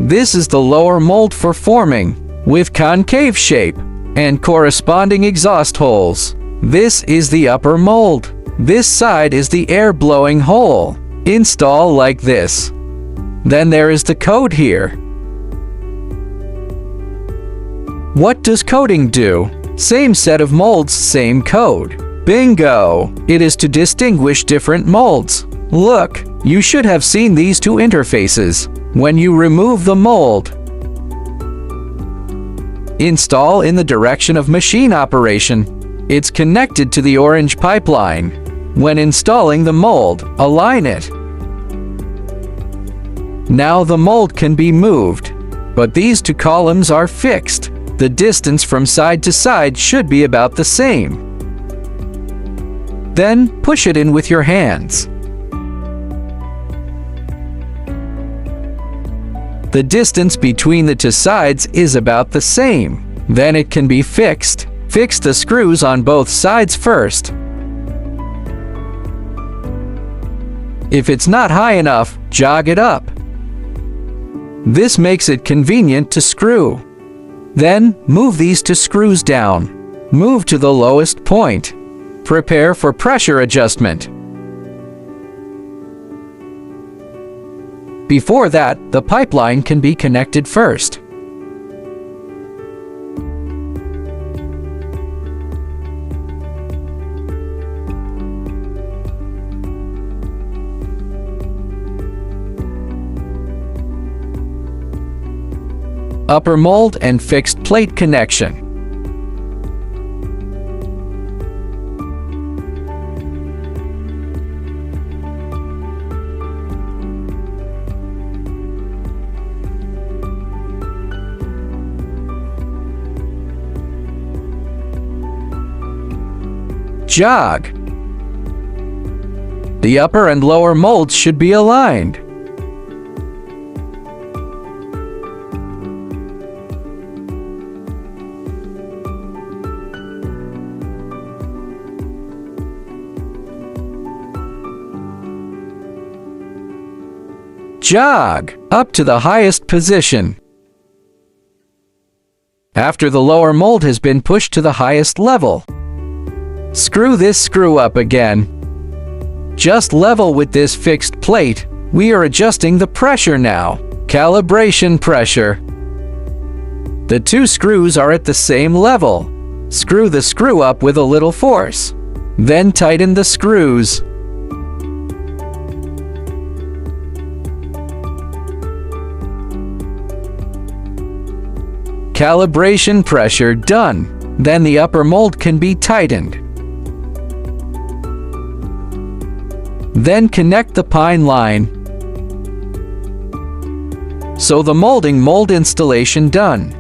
This is the lower mold for forming, with concave shape and corresponding exhaust holes. This is the upper mold. This side is the air blowing hole. Install like this. Then there is the code here. What does coding do? Same set of molds, same code. Bingo! It is to distinguish different molds. Look, you should have seen these two interfaces. When you remove the mold, install in the direction of machine operation. It's connected to the orange pipeline. When installing the mold, align it. Now the mold can be moved, but these two columns are fixed. The distance from side to side should be about the same. Then push it in with your hands. The distance between the two sides is about the same. Then it can be fixed. Fix the screws on both sides first. If it's not high enough, jog it up. This makes it convenient to screw. Then move these two screws down. Move to the lowest point. Prepare for pressure adjustment. Before that, the pipeline can be connected first. Upper mold and fixed plate connection. Jog. The upper and lower molds should be aligned. Jog up to the highest position. After the lower mold has been pushed to the highest level, screw this screw up again. Just level with this fixed plate. We are adjusting the pressure now. Calibration pressure. The two screws are at the same level. Screw the screw up with a little force. Then tighten the screws. Calibration pressure done. Then the upper mold can be tightened. Then connect the pine line. So the mold installation done.